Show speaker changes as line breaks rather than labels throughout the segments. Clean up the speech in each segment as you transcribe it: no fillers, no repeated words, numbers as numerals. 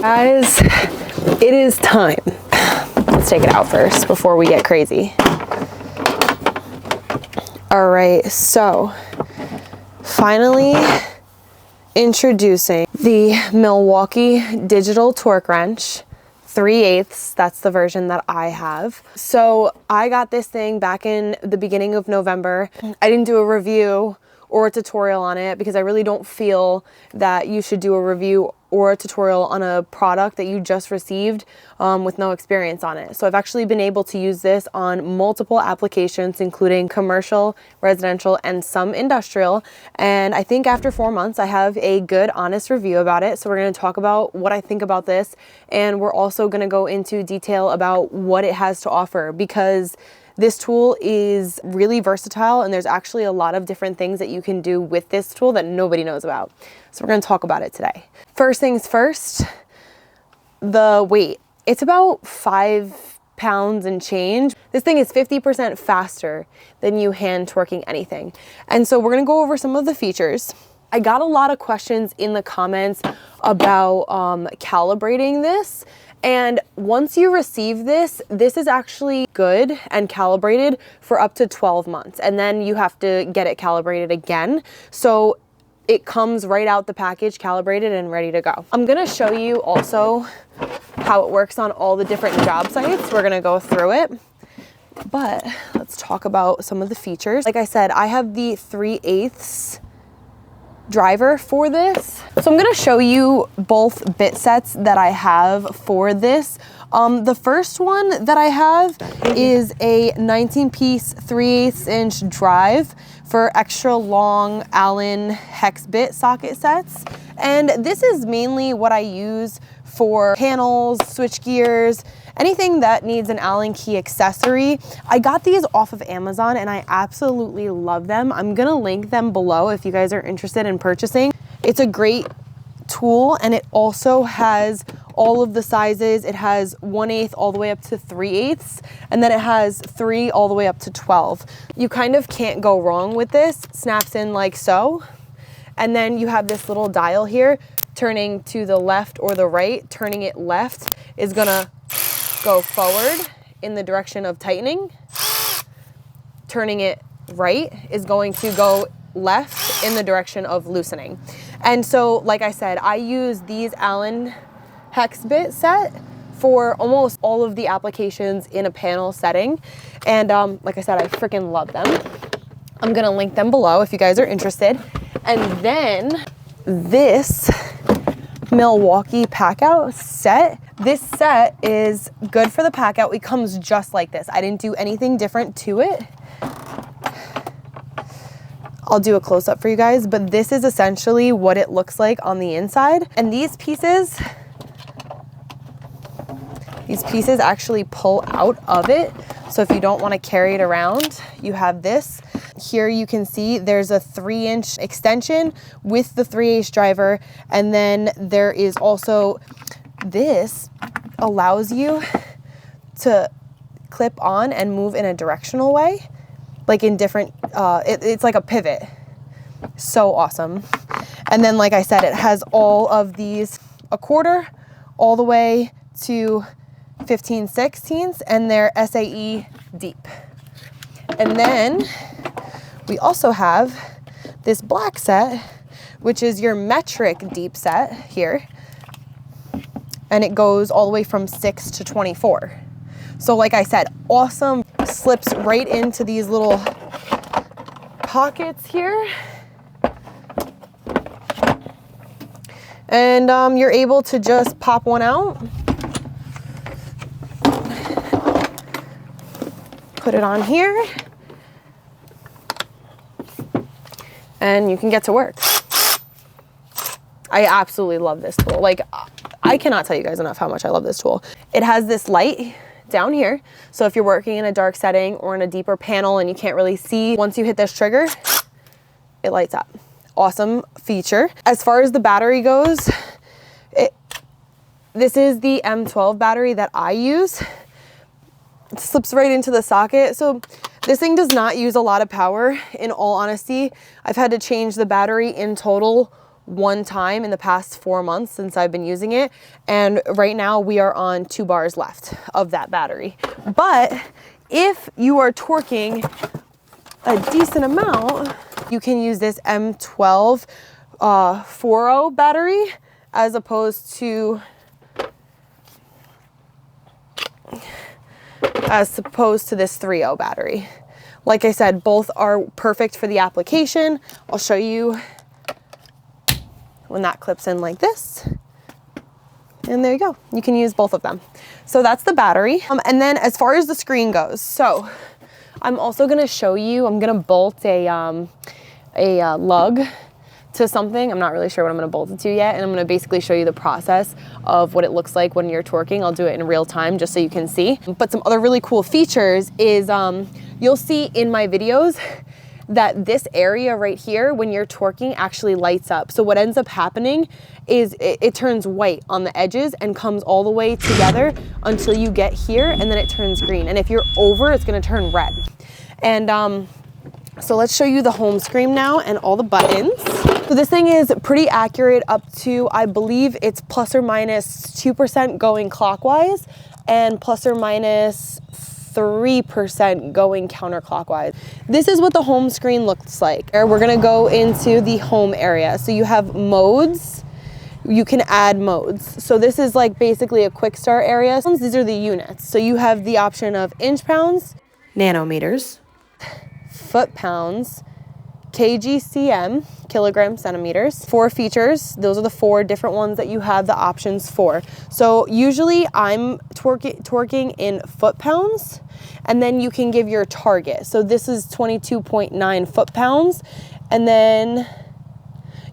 Guys, it is time. Let's take it out first before we get crazy. All right, so finally introducing the Milwaukee digital torque wrench 3/8. That's the version that I have. So I got this thing back in the beginning of November. I didn't do a review or a tutorial on it because I really don't feel that you should do a review or a tutorial on a product that you just received with no experience on it. So I've actually been able to use this on multiple applications, including commercial, residential, and some industrial. And I think after 4 months, I have a good, honest review about it. So we're gonna talk about what I think about this. And we're also gonna go into detail about what it has to offer, because this tool is really versatile and there's actually a lot of different things that you can do with this tool that nobody knows about. So we're gonna talk about it today. First things first, the weight. It's about 5 pounds and change. This thing is 50% faster than you hand torquing anything. And so we're gonna go over some of the features. I got a lot of questions in the comments about calibrating this. And once you receive this, this is actually good and calibrated for up to 12 months. And then you have to get it calibrated again. So it comes right out the package, calibrated and ready to go. I'm gonna show you also how it works on all the different job sites. We're gonna go through it, but let's talk about some of the features. Like I said, I have the 3/8 driver for this. So I'm gonna show you both bit sets that I have for this. The first one that I have is a 19-piece 3/8 inch drive for extra long Allen hex bit socket sets. And this is mainly what I use for panels, switch gears, anything that needs an Allen key accessory. I got these off of Amazon and I absolutely love them. I'm gonna link them below if you guys are interested in purchasing. It's a great tool and it also has all of the sizes. It has 1/8 all the way up to 3/8, and then it has 3 all the way up to 12. You kind of can't go wrong with this. Snaps in like so. And then you have this little dial here, turning to the left or the right. Turning it left is gonna go forward in the direction of tightening. Turning it right is going to go left in the direction of loosening. And so, like I said, I use these Allen hex bit set for almost all of the applications in a panel setting. And like I said, I freaking love them. I'm gonna link them below if you guys are interested. And then this Milwaukee pack out set. This set is good for the pack out. It comes just like this. I didn't do anything different to it. I'll do a close up for you guys, but this is essentially what it looks like on the inside. And these pieces actually pull out of it. So if you don't want to carry it around, you have this. Here you can see there's a 3-inch extension with the 3/8 driver. And then there is also, this allows you to clip on and move in a directional way, like in different, it's like a pivot. So awesome. And then, like I said, it has all of these, a quarter all the way to 15/16, and they're SAE deep. And then we also have this black set, which is your metric deep set here. And it goes all the way from 6 to 24. So like I said, awesome. Slips right into these little pockets here. And you're able to just pop one out. Put it on here. And you can get to work. I absolutely love this tool. Like, I cannot tell you guys enough how much I love this tool. It has this light down here. So if you're working in a dark setting or in a deeper panel and you can't really see, once you hit this trigger, it lights up. Awesome feature. As far as the battery goes, this is the M12 battery that I use. It slips right into the socket. So this thing does not use a lot of power, in all honesty. I've had to change the battery in total one time in the past 4 months since I've been using it. And right now we are on 2 bars left of that battery. But if you are torquing a decent amount, you can use this M12 4.0 battery as opposed to this 3.0 battery. Like I said, both are perfect for the application. I'll show you when that clips in like this. And there you go. You can use both of them. So that's the battery. And then as far as the screen goes, so I'm also gonna show you, I'm gonna bolt a lug to something. I'm not really sure what I'm gonna bolt it to yet. And I'm gonna basically show you the process of what it looks like when you're torquing. I'll do it in real time just so you can see. But some other really cool features is you'll see in my videos that this area right here, when you're torquing, actually lights up. So what ends up happening is it turns white on the edges and comes all the way together until you get here, and then it turns green. And if you're over, it's gonna turn red. And so let's show you the home screen now and all the buttons. So this thing is pretty accurate up to, I believe it's plus or minus 2% going clockwise and plus or minus 3% going counterclockwise. This is what the home screen looks like. We're gonna go into the home area. So you have modes, you can add modes. So this is like basically a quick start area. These are the units. So you have the option of inch pounds, nanometers, foot pounds, kg/cm, kilogram centimeters. 4 features. Those are the 4 different ones that you have the options for. So usually I'm torquing in foot pounds, and then you can give your target. So this is 22.9 foot pounds, and then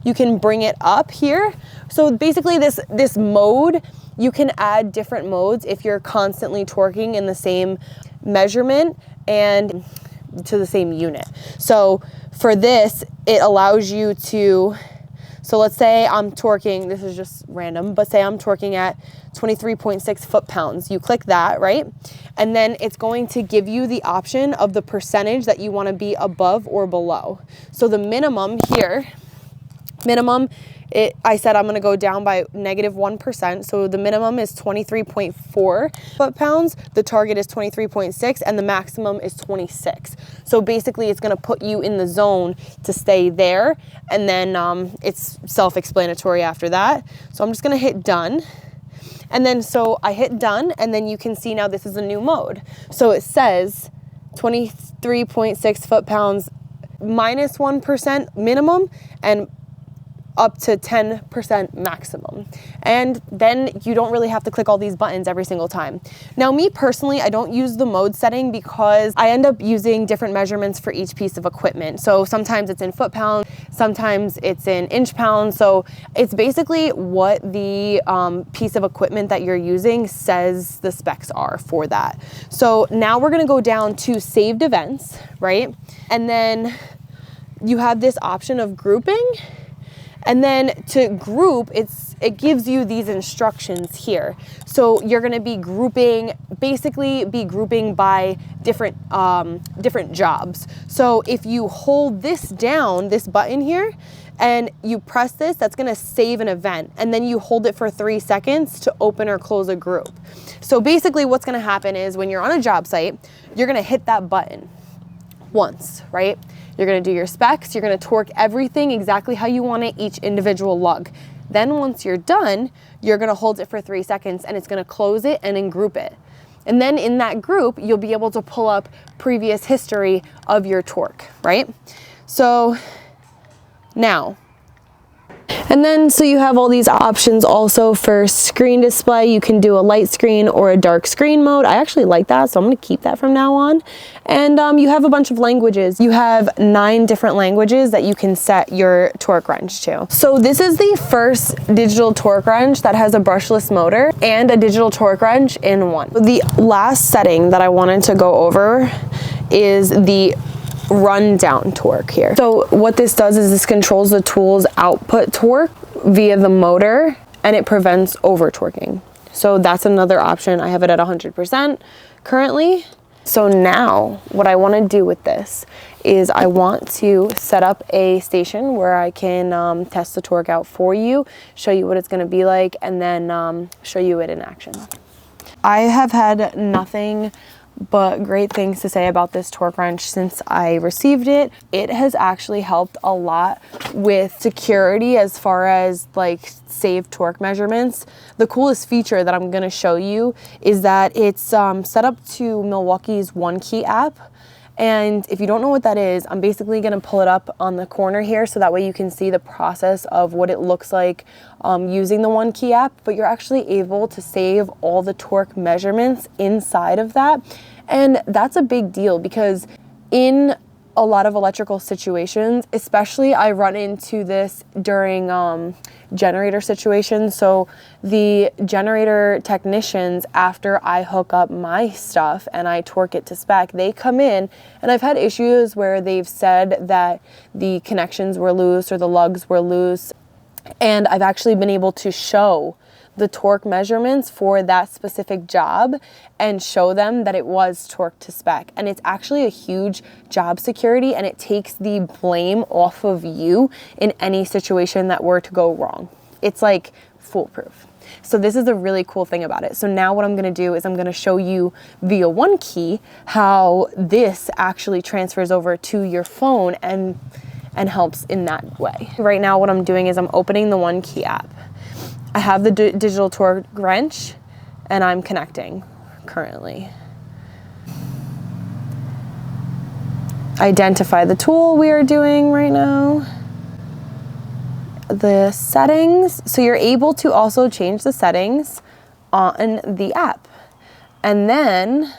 you can bring it up here. So basically this mode, you can add different modes if you're constantly torquing in the same measurement and to the same unit. So for this, it allows you to, so let's say I'm torquing, this is just random, but say I'm torquing at 23.6 foot pounds. You click that, right? And then it's going to give you the option of the percentage that you want to be above or below. So the minimum here, I said I'm going to go down by -1%. So the minimum is 23.4 foot pounds. The target is 23.6 and the maximum is 26. So basically it's going to put you in the zone to stay there. And then it's self-explanatory after that. So I'm just going to hit done. And then so I hit done, and then you can see now this is a new mode. So it says 23.6 foot pounds -1% minimum and up to 10% maximum. And then you don't really have to click all these buttons every single time. Now, me personally, I don't use the mode setting because I end up using different measurements for each piece of equipment. So sometimes it's in foot pounds, sometimes it's in inch pounds. So it's basically what the piece of equipment that you're using says the specs are for that. So now we're gonna go down to saved events, right? And then you have this option of grouping. And then to group, it gives you these instructions here. So you're gonna be grouping, basically be grouping by different jobs. So if you hold this down, this button here, and you press this, that's gonna save an event. And then you hold it for 3 seconds to open or close a group. So basically what's gonna happen is when you're on a job site, you're gonna hit that button once, right? You're gonna do your specs, you're gonna torque everything exactly how you want it, each individual lug. Then once you're done, you're gonna hold it for 3 seconds and it's gonna close it and then group it. And then in that group, you'll be able to pull up previous history of your torque, right? So now, and then so you have all these options also for screen display. You can do a light screen or a dark screen mode. I actually like that, so I'm gonna keep that from now on. And you have a bunch of languages. You have 9 different languages that you can set your torque wrench to. So this is the first digital torque wrench that has a brushless motor and a digital torque wrench in one. The last setting that I wanted to go over is the run down torque here. So what this does is this controls the tool's output torque via the motor, and it prevents over torquing. So that's another option. I have it at 100% currently. So now what I want to do with this is I want to set up a station where I can test the torque out for you, show you what it's going to be like, and then show you it in action. I have had nothing but great things to say about this torque wrench since I received it. It has actually helped a lot with security as far as like saved torque measurements. The coolest feature that I'm going to show you is that it's set up to Milwaukee's One Key app. And if you don't know what that is, I'm basically going to pull it up on the corner here so that way you can see the process of what it looks like using the One Key app, but you're actually able to save all the torque measurements inside of that. And that's a big deal because in a lot of electrical situations, especially I run into this during generator situations. So the generator technicians, after I hook up my stuff and I torque it to spec, they come in, and I've had issues where they've said that the connections were loose or the lugs were loose, and I've actually been able to show the torque measurements for that specific job and show them that it was torqued to spec. And it's actually a huge job security, and it takes the blame off of you in any situation that were to go wrong. It's like foolproof. So this is a really cool thing about it. So now what I'm gonna do is I'm gonna show you via One Key how this actually transfers over to your phone and helps in that way. Right now what I'm doing is I'm opening the One Key app. I have the digital torque wrench and I'm connecting currently. Identify the tool we are doing right now. The settings, so you're able to also change the settings on the app. And then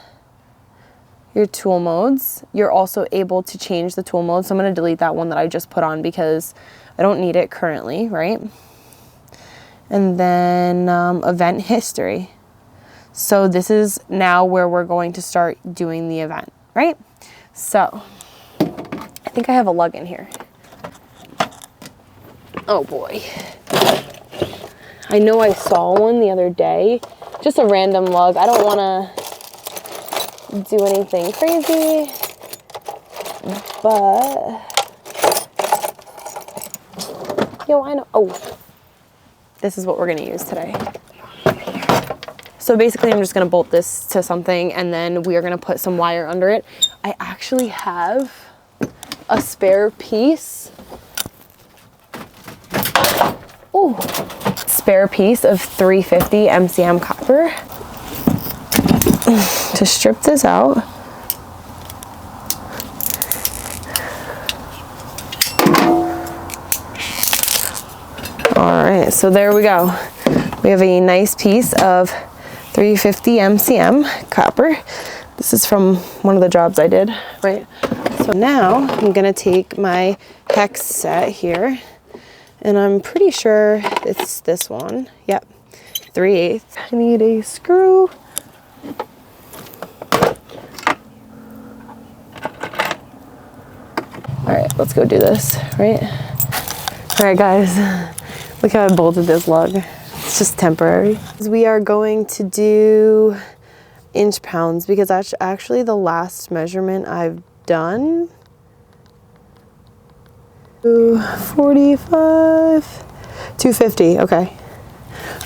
your tool modes, you're also able to change the tool mode. So I'm going to delete that one that I just put on because I don't need it currently, right? And then event history. So this is now where we're going to start doing the event, right? So I think I have a lug in here. Oh boy. I know I saw one the other day, just a random lug. I don't want to do anything crazy, but yo, I know. Oh. This is what we're gonna use today. So basically I'm just gonna bolt this to something and then we are gonna put some wire under it. I actually have a spare piece. Ooh, spare piece of 350 MCM copper to strip this out. All right, so there we go. We have a nice piece of 350 MCM copper. This is from one of the jobs I did, right? So now I'm gonna take my hex set here, and I'm pretty sure it's this one. Yep, 3/8. I need a screw. All right, let's go do this, right? All right, guys. Look how I bolted this lug. It's just temporary. We are going to do inch pounds because that's actually the last measurement I've done. 245, 250, okay.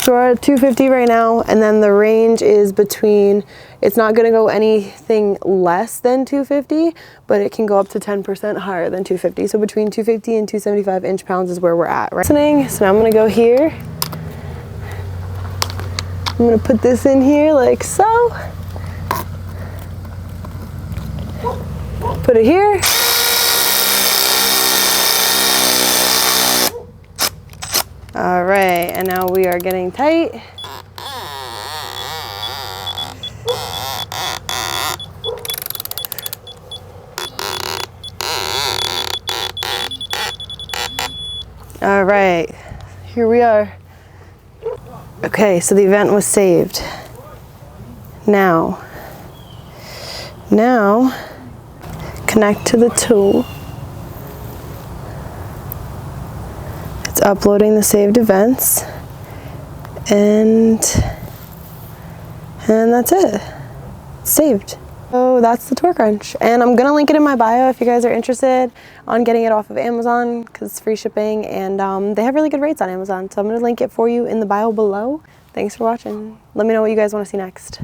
So we're at 250 right now, and then the range is between, it's not gonna go anything less than 250, but it can go up to 10% higher than 250. So between 250 and 275 inch pounds is where we're at, right? So now I'm gonna go here. I'm gonna put this in here like so. Put it here. All right, and now we are getting tight. All right, here we are. Okay, so the event was saved. Now connect to the tool. It's uploading the saved events, and that's it. It's saved. So that's the torque wrench, and I'm gonna link it in my bio if you guys are interested on getting it off of Amazon because it's free shipping, and they have really good rates on Amazon. So I'm gonna link it for you in the bio below. Thanks for watching. Let me know what you guys want to see next.